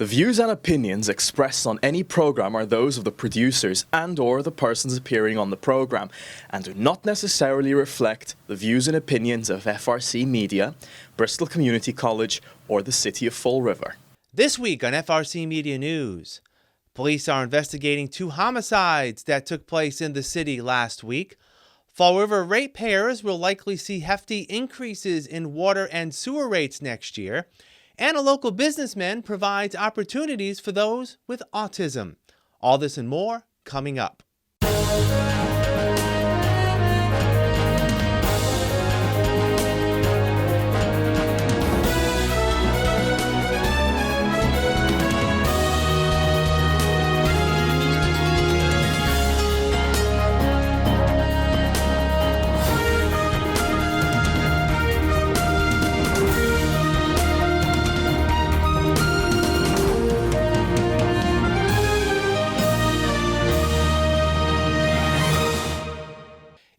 The views and opinions expressed on any program are those of the producers and/or the persons appearing on the program and do not necessarily reflect the views and opinions of FRCmedia, Bristol Community College, or the City of Fall River. This week on FRCmedia News, police are investigating 2 homicides that took place in the city last week. Fall River ratepayers will likely see hefty increases in water and sewer rates next year. And a local businessman provides opportunities for those with autism. All this and more coming up.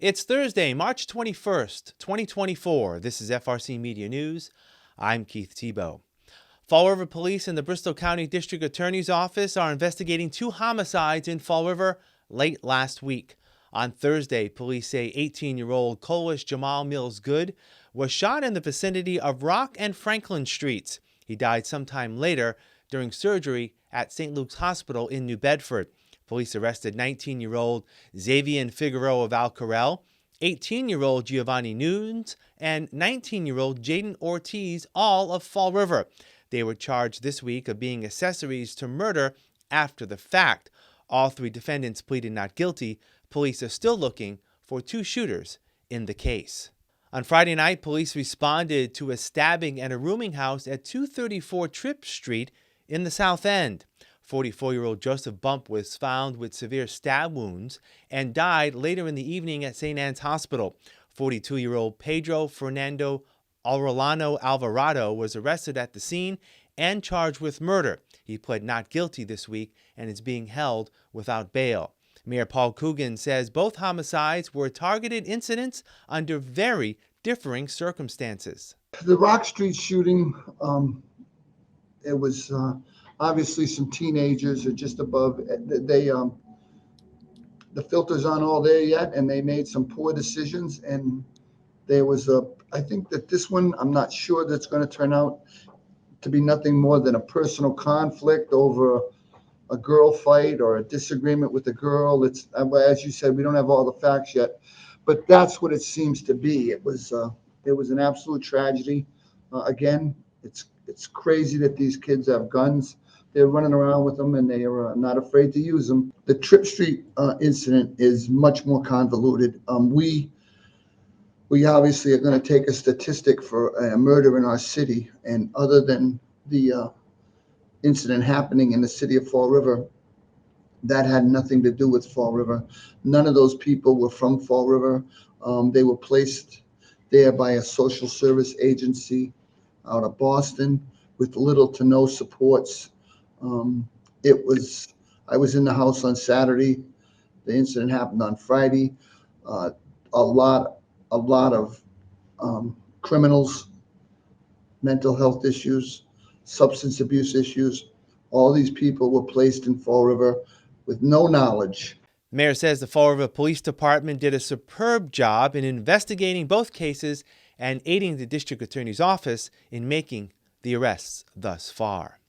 It's Thursday, March 21st, 2024. This is FRC Media News. I'm Keith Tebow. Fall River Police and the Bristol County District Attorney's Office are investigating 2 homicides in Fall River late last week. On Thursday, police say 18-year-old Kolish Jamal Mills Good was shot in the vicinity of Rock and Franklin Streets. He died sometime later during surgery at St. Luke's Hospital in New Bedford. Police arrested 19-year-old Xavier Figueroa of Alcarel, 18-year-old Giovanni Nunes, and 19-year-old Jaden Ortiz, all of Fall River. They were charged this week of being accessories to murder after the fact. All 3 defendants pleaded not guilty. Police are still looking for 2 shooters in the case. On Friday night, police responded to a stabbing at a rooming house at 234 Tripp Street in the South End. 44-year-old Joseph Bump was found with severe stab wounds and died later in the evening at St. Anne's Hospital. 42-year-old Pedro Fernando Aurelano Alvarado was arrested at the scene and charged with murder. He pled not guilty this week and is being held without bail. Mayor Paul Coogan says both homicides were targeted incidents under very differing circumstances. The Rock Street shooting, it was obviously some teenagers are just above. The filters aren't all there yet, and they made some poor decisions. And there was I think that this one, I'm not sure that's going to turn out to be nothing more than a personal conflict over a girl fight or a disagreement with a girl. It's, as you said, we don't have all the facts yet, but that's what it seems to be. It was an absolute tragedy. Again, it's crazy that these kids have guns. They're running around with them, and they are not afraid to use them. The Tripp Street incident is much more convoluted. We obviously are going to take a statistic for a murder in our city, and other than the incident happening in the city of Fall River, that had nothing to do with Fall River. None of those people were from Fall River. They were placed there by a social service agency out of Boston with little to no supports. I was in the house on Saturday. The incident happened on Friday. A lot of criminals, mental health issues, substance abuse issues. All these people were placed in Fall River with no knowledge. The mayor says the Fall River Police Department did a superb job in investigating both cases and aiding the district attorney's office in making the arrests thus far.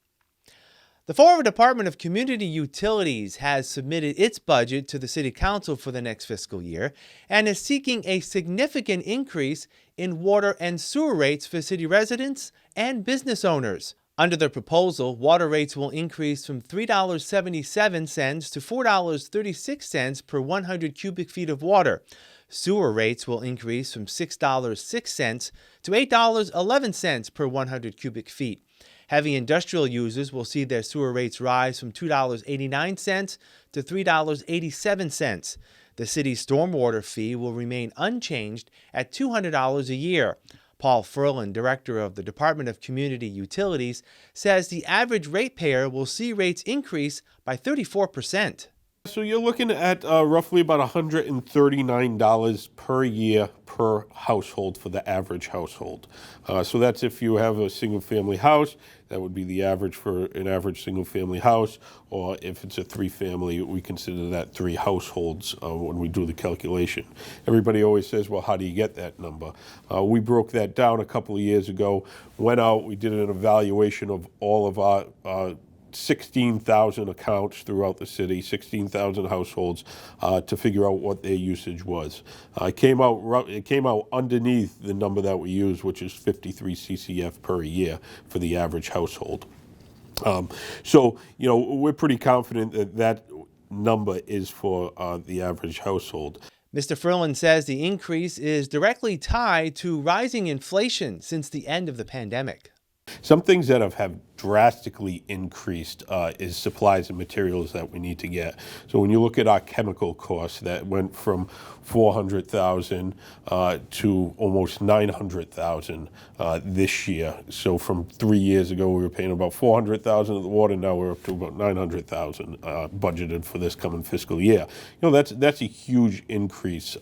The Fall River Department of Community Utilities has submitted its budget to the City Council for the next fiscal year and is seeking a significant increase in water and sewer rates for city residents and business owners. Under the proposal, water rates will increase from $3.77 to $4.36 per 100 cubic feet of water. Sewer rates will increase from $6.06 to $8.11 per 100 cubic feet. Heavy industrial users will see their sewer rates rise from $2.89 to $3.87. The city's stormwater fee will remain unchanged at $200 a year. Paul Ferlin, director of the Department of Community Utilities, says the average ratepayer will see rates increase by 34%. So you're looking at roughly about $139 per year per household for the average household. So that's if you have a single-family house, that would be the average for an average single-family house, or if it's a three-family, we consider that three households when we do the calculation. Everybody always says, well, how do you get that number? We broke that down a couple of years ago, went out, we did an evaluation of all of our 16,000 accounts throughout the city, 16,000 households, to figure out what their usage was. It came out underneath the number that we use, which is 53 CCF per year for the average household. So, we're pretty confident that that number is for the average household. Mr. Ferland says the increase is directly tied to rising inflation since the end of the pandemic. Some things that have drastically increased is supplies and materials that we need to get. So when you look at our chemical costs, that went from $400,000 to almost $900,000 this year. So from 3 years ago, we were paying about $400,000 at the water. Now we're up to about $900,000 budgeted for this coming fiscal year. That's a huge increase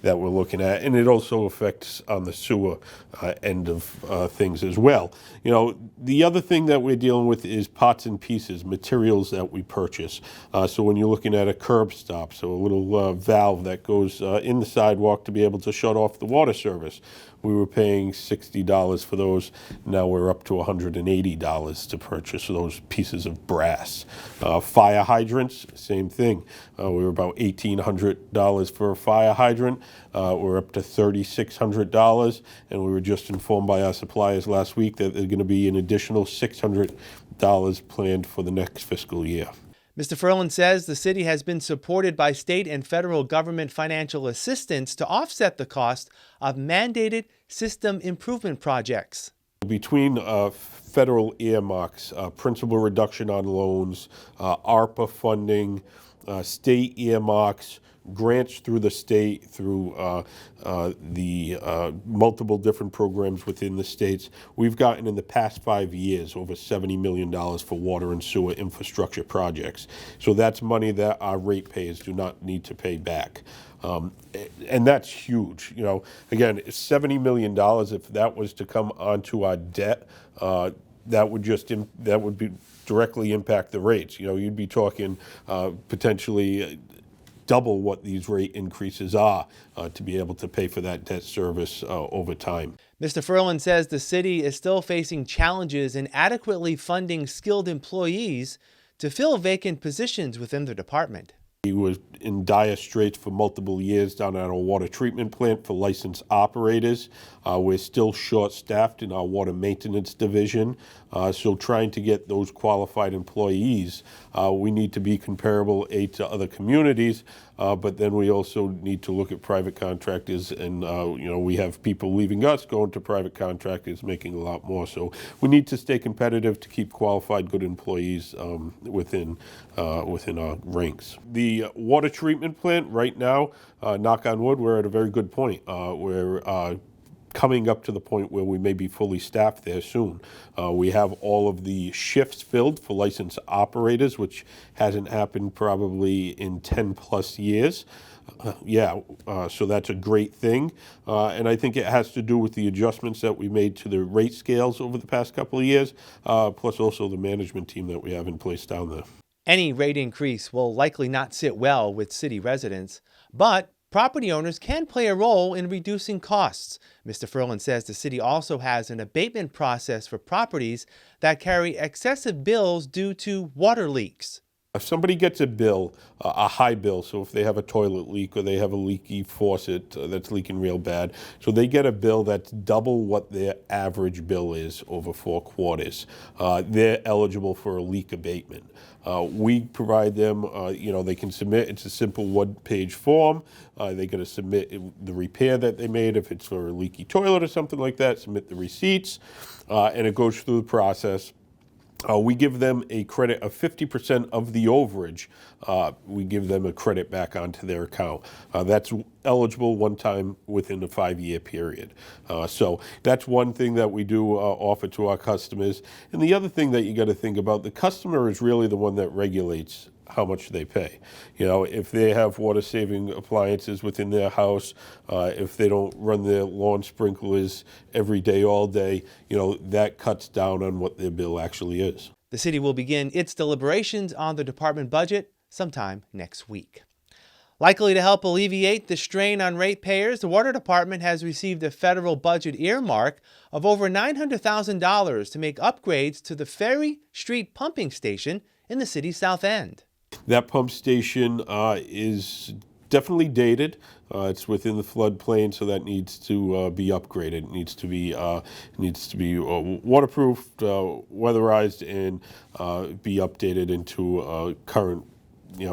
that we're looking at, and it also affects on the sewer end of things as well. The other thing that we're dealing with is parts and pieces, materials that we purchase. So when you're looking at a curb stop, so a little valve that goes in the sidewalk to be able to shut off the water service, we were paying $60 for those. Now we're up to $180 to purchase those pieces of brass. Fire hydrants, same thing. We were about $1,800 for a fire hydrant. We're up to $3,600, and we were just informed by our suppliers last week that there's going to be an additional $600 planned for the next fiscal year. Mr. Ferland says the city has been supported by state and federal government financial assistance to offset the cost of mandated system improvement projects. Between federal earmarks, principal reduction on loans, ARPA funding, state earmarks, grants through the state, through the multiple different programs within the states. We've gotten in the past 5 years over $70 million for water and sewer infrastructure projects. So that's money that our ratepayers do not need to pay back. And that's huge. Again, $70 million, if that was to come onto our debt, that would be directly impact the rates. You'd be talking potentially double what these rate increases are to be able to pay for that debt service over time. Mr. Ferland says the city is still facing challenges in adequately funding skilled employees to fill vacant positions within the department. He was in dire straits for multiple years down at our water treatment plant for licensed operators. We're still short-staffed in our water maintenance division, so trying to get those qualified employees, we need to be comparable to other communities, but then we also need to look at private contractors, and we have people leaving us, going to private contractors, making a lot more. So we need to stay competitive to keep qualified, good employees within our ranks. The water treatment plant right now, knock on wood, we're at a very good point. We're coming up to the point where we may be fully staffed there soon. We have all of the shifts filled for licensed operators, which hasn't happened probably in 10 plus years. So that's a great thing. And I think it has to do with the adjustments that we made to the rate scales over the past couple of years, plus also the management team that we have in place down there. Any rate increase will likely not sit well with city residents, but property owners can play a role in reducing costs. Mr. Ferland says the city also has an abatement process for properties that carry excessive bills due to water leaks. If somebody gets a bill, a high bill, so if they have a toilet leak or they have a leaky faucet that's leaking real bad, so they get a bill that's double what their average bill is over 4 quarters, they're eligible for a leak abatement. We provide them, they can submit, it's a simple 1-page form. They got to submit the repair that they made. If it's for a leaky toilet or something like that, submit the receipts, and it goes through the process. We give them a credit of 50% of the overage. We give them a credit back onto their account. That's eligible one time within a 5-year period. So that's one thing that we do offer to our customers. And the other thing that you got to think about, the customer is really the one that regulates how much they pay. If they have water-saving appliances within their house, if they don't run their lawn sprinklers every day, all day, that cuts down on what their bill actually is. The city will begin its deliberations on the department budget sometime next week. Likely to help alleviate the strain on ratepayers, the Water Department has received a federal budget earmark of over $900,000 to make upgrades to the Ferry Street pumping station in the city's south end. That pump station is definitely dated. It's within the floodplain, so that needs to be upgraded. It needs to be waterproofed, weatherized, and be updated into a current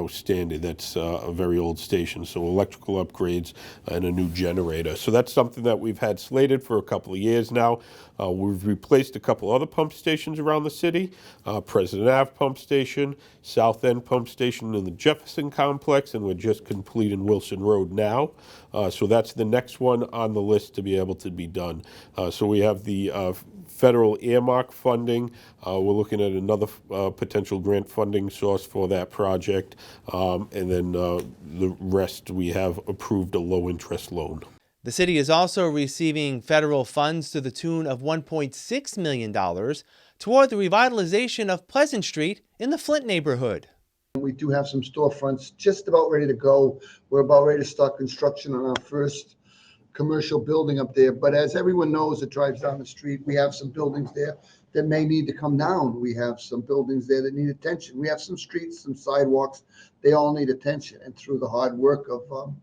standard. That's a very old station, so electrical upgrades and a new generator. So that's something that we've had slated for a couple of years now. We've replaced a couple other pump stations around the city, President Ave Pump Station, South End Pump Station in the Jefferson Complex, and we're just completing Wilson Road now. So that's the next one on the list to be able to be done. So we have the federal earmark funding. We're looking at another potential grant funding source for that project. And then the rest, we have approved a low-interest loan. The city is also receiving federal funds to the tune of $1.6 million toward the revitalization of Pleasant Street in the Flint neighborhood. We do have some storefronts just about ready to go. We're about ready to start construction on our first commercial building up there. But as everyone knows that drives down the street, we have some buildings there that may need to come down. We have some buildings there that need attention. We have some streets, some sidewalks. They all need attention. And through the hard work of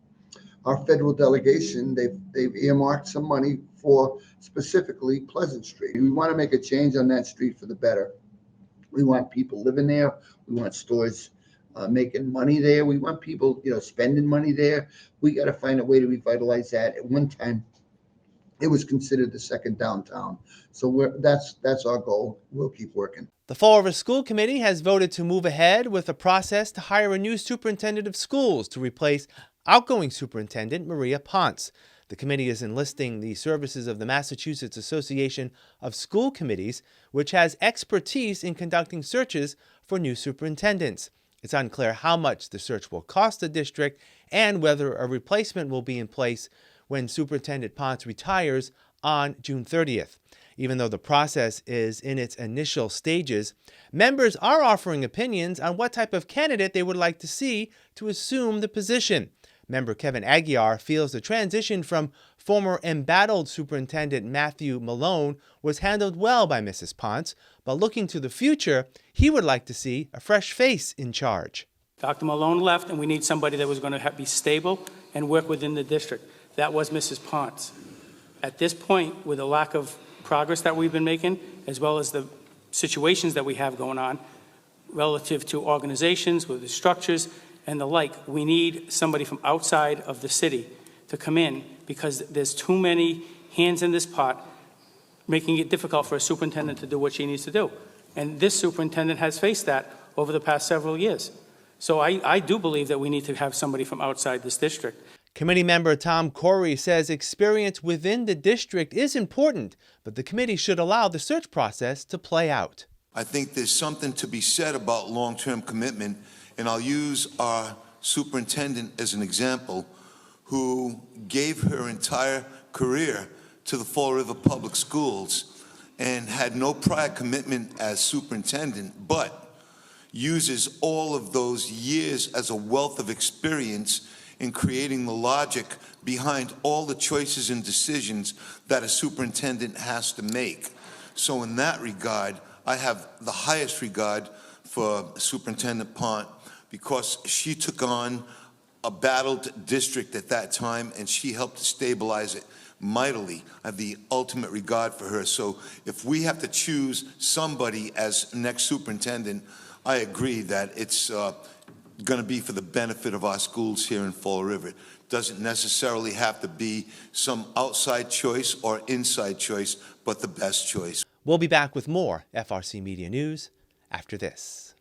our federal delegation, they've earmarked some money for specifically Pleasant Street. We want to make a change on that street for the better. We want people living there. We want stores making money there. We want people, spending money there. We got to find a way to revitalize that. At one time, it was considered the second downtown. So that's our goal. We'll keep working. The Fall River School Committee has voted to move ahead with a process to hire a new superintendent of schools to replace outgoing Superintendent Maria Ponce. The committee is enlisting the services of the Massachusetts Association of School Committees, which has expertise in conducting searches for new superintendents. It's unclear how much the search will cost the district and whether a replacement will be in place when Superintendent Ponce retires on June 30th. Even though the process is in its initial stages, members are offering opinions on what type of candidate they would like to see to assume the position. Member Kevin Aguiar feels the transition from former embattled Superintendent Matthew Malone was handled well by Mrs. Ponce, but looking to the future, he would like to see a fresh face in charge. Dr. Malone left, and we need somebody that was going to be stable and work within the district. That was Mrs. Ponce. At this point, with the lack of progress that we've been making, as well as the situations that we have going on relative to organizations with the structures and the like, we need somebody from outside of the city to come in, because there's too many hands in this pot, making it difficult for a superintendent to do what she needs to do. And this superintendent has faced that over the past several years. So I do believe that we need to have somebody from outside this district. Committee member Tom Corey says experience within the district is important, but the committee should allow the search process to play out. I think there's something to be said about long-term commitment, and I'll use our superintendent as an example, who gave her entire career to the Fall River Public Schools and had no prior commitment as superintendent, but uses all of those years as a wealth of experience in creating the logic behind all the choices and decisions that a superintendent has to make. So in that regard, I have the highest regard for Superintendent Ponce, because she took on a battled district at that time, and she helped to stabilize it mightily. I have the ultimate regard for her. So if we have to choose somebody as next superintendent, I agree that it's going to be for the benefit of our schools here in Fall River. It doesn't necessarily have to be some outside choice or inside choice, but the best choice. We'll be back with more FRC Media News after this.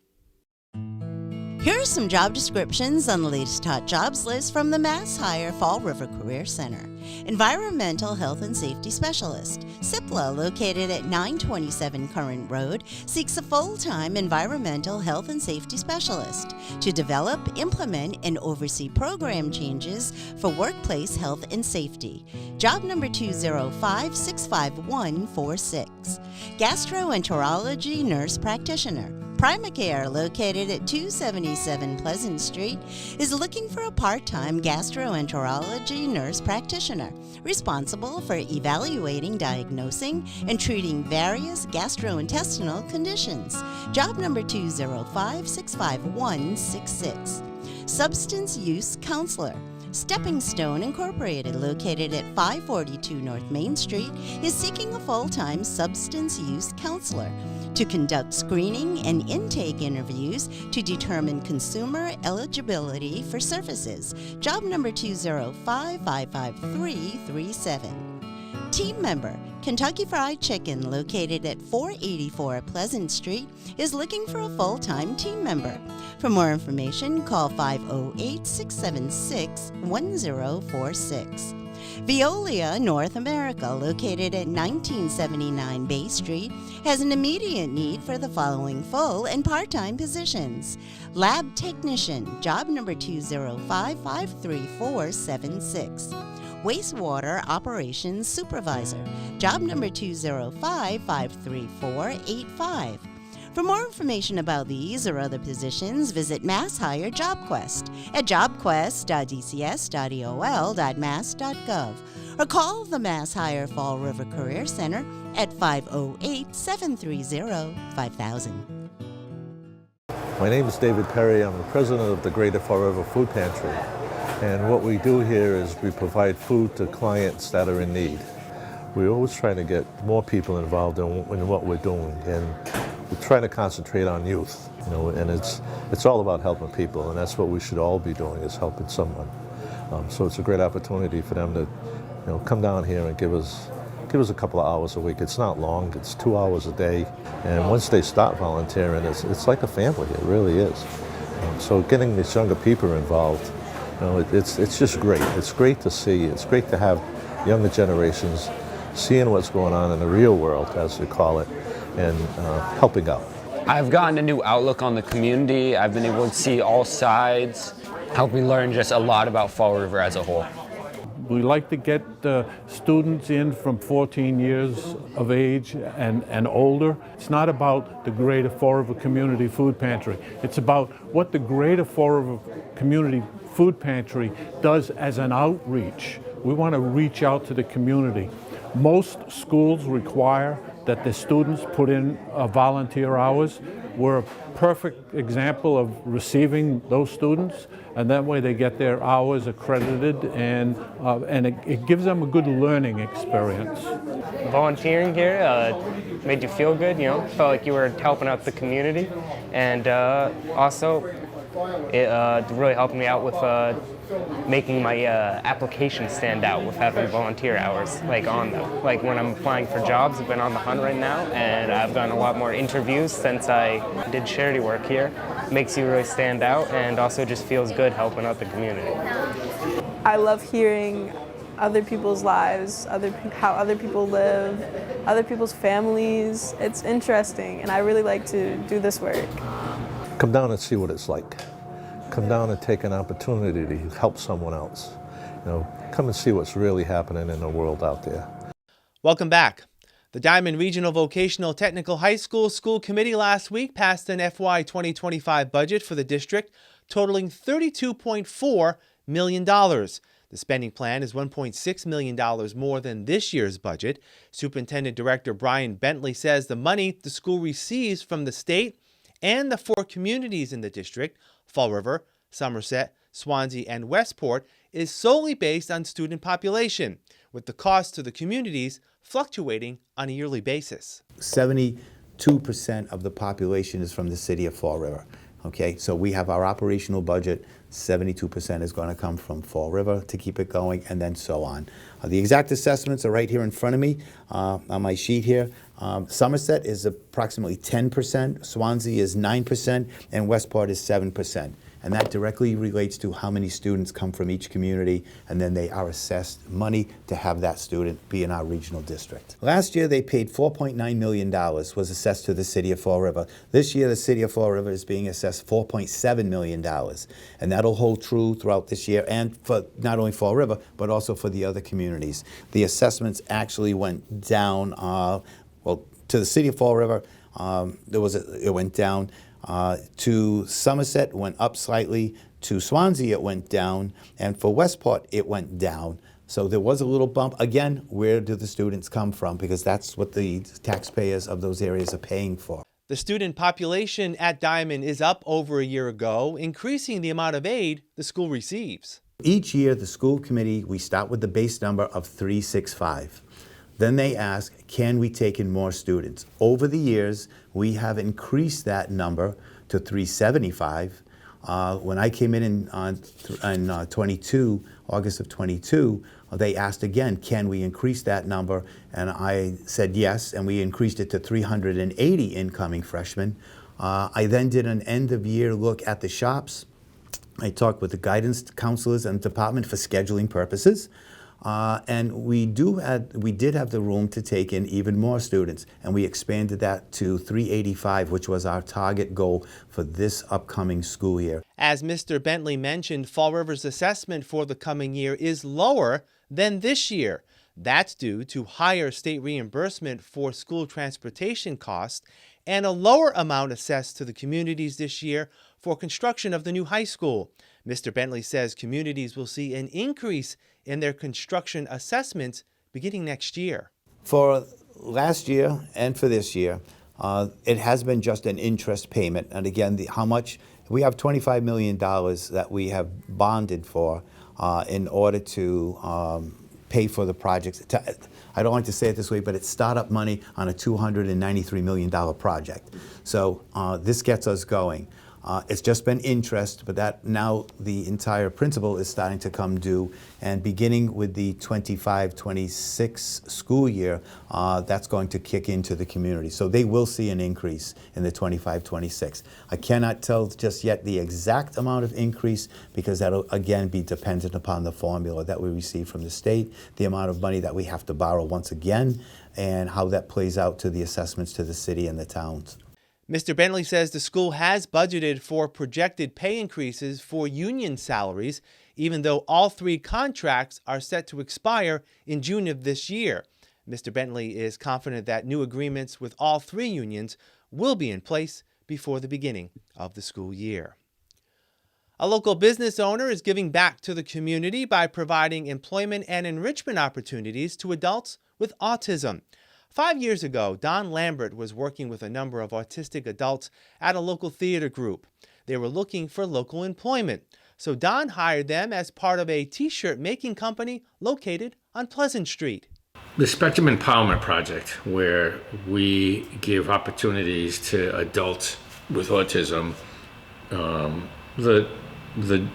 Here are some job descriptions on the latest hot jobs list from the Mass Hire Fall River Career Center. Environmental Health and Safety Specialist. CIPLA, located at 927 Current Road, seeks a full-time environmental health and safety specialist to develop, implement, and oversee program changes for workplace health and safety. Job number 205-65146. Gastroenterology Nurse Practitioner. Primacare, located at 277 Pleasant Street, is looking for a part-time gastroenterology nurse practitioner responsible for evaluating, diagnosing, and treating various gastrointestinal conditions. Job number 205-65166. Substance Use Counselor. Stepping Stone Incorporated, located at 542 North Main Street, is seeking a full-time substance use counselor to conduct screening and intake interviews to determine consumer eligibility for services. Job number 205-55337. Team member. Kentucky Fried Chicken, located at 484 Pleasant Street, is looking for a full-time team member. For more information, call 508-676-1046. Veolia North America, located at 1979 Bay Street, has an immediate need for the following full and part-time positions. Lab Technician, job number 205-53476. Wastewater Operations Supervisor, job number 205-53485. For more information about these or other positions, visit MassHire JobQuest at jobquest.dcs.eol.mass.gov or call the MassHire Fall River Career Center at 508-730-5000. My name is David Perry. I'm the president of the Greater Fall River Food Pantry. And what we do here is we provide food to clients that are in need. We're always trying to get more people involved in what we're doing, and we're trying to concentrate on youth. And it's all about helping people, and that's what we should all be doing, is helping someone. So it's a great opportunity for them to, come down here and give us a couple of hours a week. It's not long; it's 2 hours a day. And once they start volunteering, it's like a family. It really is. So getting these younger people involved, it's just great. It's great to see. It's great to have younger generations seeing what's going on in the real world, as we call it, and helping out. I've gotten a new outlook on the community. I've been able to see all sides, helped me learn just a lot about Fall River as a whole. We like to get students in from 14 years of age and older. It's not about the Greater Fall River Community Food Pantry. It's about what the Greater Fall River Community Food Pantry does as an outreach. We want to reach out to the community. Most schools require that the students put in volunteer hours. We're a perfect example of receiving those students, and that way they get their hours accredited, and it gives them a good learning experience. Volunteering here made you feel good, felt like you were helping out the community, and also it really helped me out with making my application stand out with having volunteer hours on them. Like when I'm applying for jobs, I've been on the hunt right now, and I've done a lot more interviews since I did charity work here. Makes you really stand out, and also just feels good helping out the community. I love hearing other people's lives, how other people live, other people's families. It's interesting, and I really like to do this work. Come down and see what it's like. Come down and take an opportunity to help someone else. Come and see what's really happening in the world out there. Welcome back. The Diamond Regional Vocational Technical High School School Committee last week passed an FY 2025 budget for the district totaling $32.4 million. The spending plan is $1.6 million more than this year's budget. Superintendent Director Brian Bentley says the money the school receives from the state and the 4 communities in the district, Fall River, Somerset, Swansea, and Westport, is solely based on student population, with the cost to the communities fluctuating on a yearly basis. 72% of the population is from the city of Fall River. Okay, so we have our operational budget, 72% is going to come from Fall River to keep it going, and then so on. The exact assessments are right here in front of me on my sheet here. Somerset is approximately 10%, Swansea is 9%, and Westport is 7%. and that directly relates to how many students come from each community, and then they are assessed money to have that student be in our regional district. Last year they paid $4.9 million was assessed to the city of Fall River. This year the city of Fall River is being assessed $4.7 million, and that'll hold true throughout this year and for not only Fall River but also for the other communities. The assessments actually went down, to the city of Fall River, it went down. To Somerset, it went up slightly. To Swansea, it went down. And for Westport, it went down. So there was a little bump. Again, where do the students come from? Because that's what the taxpayers of those areas are paying for. The student population at Diamond is up over a year ago, increasing the amount of aid the school receives. Each year, the school committee, we start with the base number of 365. Then they ask, can we take in more students? Over the years, we have increased that number to 375. When I came in 22, August of 22, they asked again, can we increase that number? And I said yes, and we increased it to 380 incoming freshmen. I then did an end-of-year look at the shops. I talked with the guidance counselors and department for scheduling purposes. And we did have the room to take in even more students, and we expanded that to 385, which was our target goal for this upcoming school year. As Mr. Bentley mentioned, Fall River's assessment for the coming year is lower than this year. That's due to higher state reimbursement for school transportation costs and a lower amount assessed to the communities this year for construction of the new high school. Mr. Bentley says communities will see an increase in their construction assessments beginning next year. For last year and for this year, it has been just an interest payment. And again, how much? We have $25 million that we have bonded for in order to pay for the projects. I don't like to say it this way, but it's startup money on a $293 million project. So this gets us going. It's just been interest, but that now the entire principal is starting to come due, and beginning with the 25-26 school year, that's going to kick into the community. So they will see an increase in the 25-26. I cannot tell just yet the exact amount of increase because that'll again be dependent upon the formula that we receive from the state, the amount of money that we have to borrow once again, and how that plays out to the assessments to the city and the towns. Mr. Bentley says the school has budgeted for projected pay increases for union salaries, even though all three contracts are set to expire in June of this year. Mr. Bentley is confident that new agreements with all three unions will be in place before the beginning of the school year. A local business owner is giving back to the community by providing employment and enrichment opportunities to adults with autism. 5 years ago, Don Lambert was working with a number of autistic adults at a local theater group. They were looking for local employment, so Don hired them as part of a t-shirt making company located on Pleasant Street. The Spectrum Empowerment Project, where we give opportunities to adults with autism, the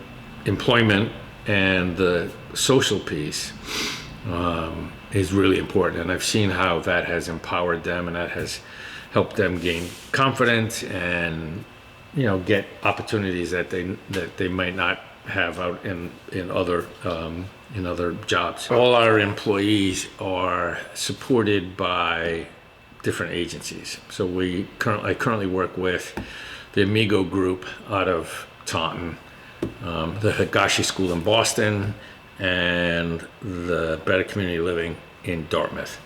employment and the social piece is really important, and I've seen how that has empowered them and that has helped them gain confidence and get opportunities that they might not have out in other jobs. All our employees are supported by different agencies. So I currently work with the Amigo Group out of Taunton, the Higashi School in Boston, and the Better Community Living in Dartmouth.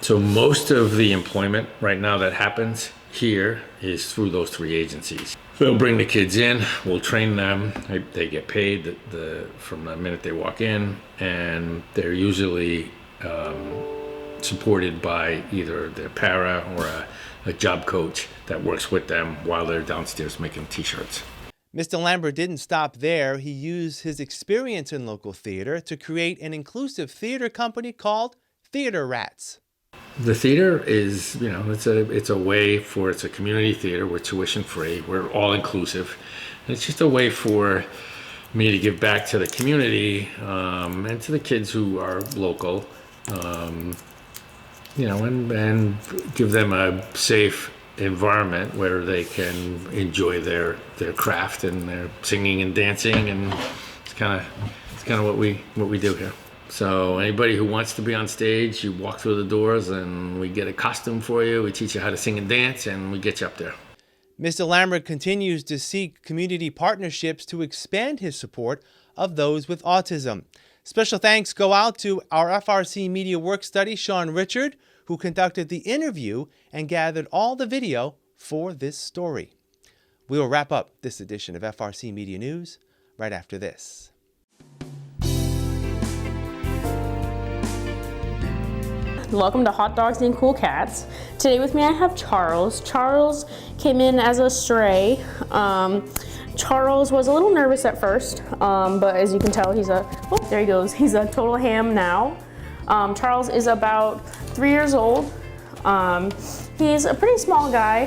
So most of the employment right now that happens here is through those three agencies. They'll bring the kids in, we'll train them, they get paid from the minute they walk in, and they're usually supported by either their para or a job coach that works with them while they're downstairs making t-shirts. Mr. Lambert didn't stop there. He used his experience in local theater to create an inclusive theater company called Theater Rats. The theater is, it's a community theater. We're tuition free. We're all inclusive. It's just a way for me to give back to the community and to the kids who are local, and give them a safe environment where they can enjoy their craft and their singing and dancing, and it's kind of what we do here. So anybody who wants to be on stage, you walk through the doors and we get a costume for you, we teach you how to sing and dance, and we get you up there. Mr. Lambert continues to seek community partnerships to expand his support of those with autism. Special thanks go out to our FRC Media work study, Sean Richard, who conducted the interview and gathered all the video for this story. We will wrap up this edition of FRC Media News right after this. Welcome to Hot Dogs and Cool Cats. Today with me I have Charles. Charles came in as a stray. Charles was a little nervous at first, but as you can tell, there he goes. He's a total ham now. Charles is about 3 years old. He's a pretty small guy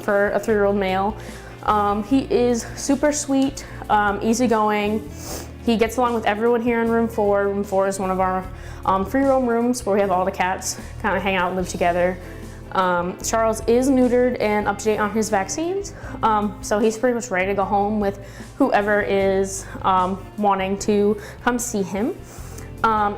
for a 3-year-old male. He is super sweet, easygoing. He gets along with everyone here in room 4. Room 4 is one of our free roam rooms where we have all the cats kind of hang out and live together. Charles is neutered and up to date on his vaccines, so he's pretty much ready to go home with whoever is wanting to come see him.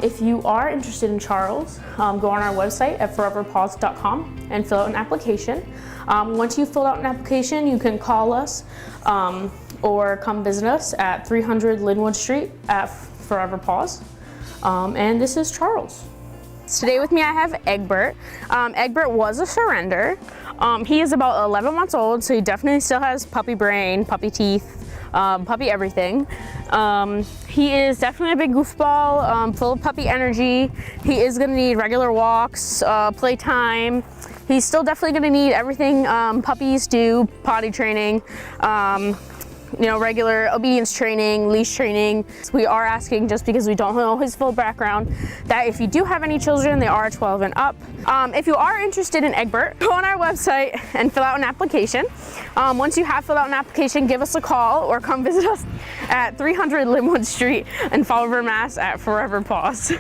If you are interested in Charles, go on our website at foreverpaws.com and fill out an application. Once you've filled out an application, you can call us or come visit us at 300 Linwood Street at Forever Paws. And this is Charles. Today with me I have Egbert. Egbert was a surrender. He is about 11 months old, so he definitely still has puppy brain, puppy teeth, puppy everything. He is definitely a big goofball, full of puppy energy. He is gonna need regular walks, playtime. He's still definitely gonna need everything puppies do, potty training, regular obedience training, leash training. We are asking, just because we don't know his full background, that if you do have any children, they are 12 and up. If you are interested in Egbert, go on our website and fill out an application. Once you have filled out an application, give us a call or come visit us at 300 Linwood Street in Fall River, Mass. at Forever Paws.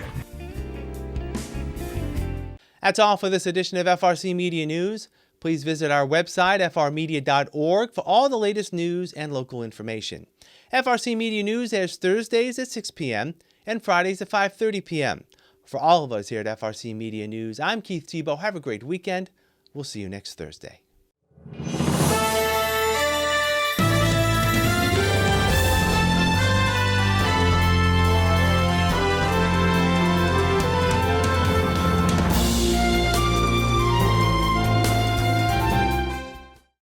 That's all for this edition of FRC Media News. Please visit our website, frmedia.org, for all the latest news and local information. FRC Media News airs Thursdays at 6 p.m. and Fridays at 5:30 p.m. For all of us here at FRC Media News, I'm Keith Tebow. Have a great weekend. We'll see you next Thursday.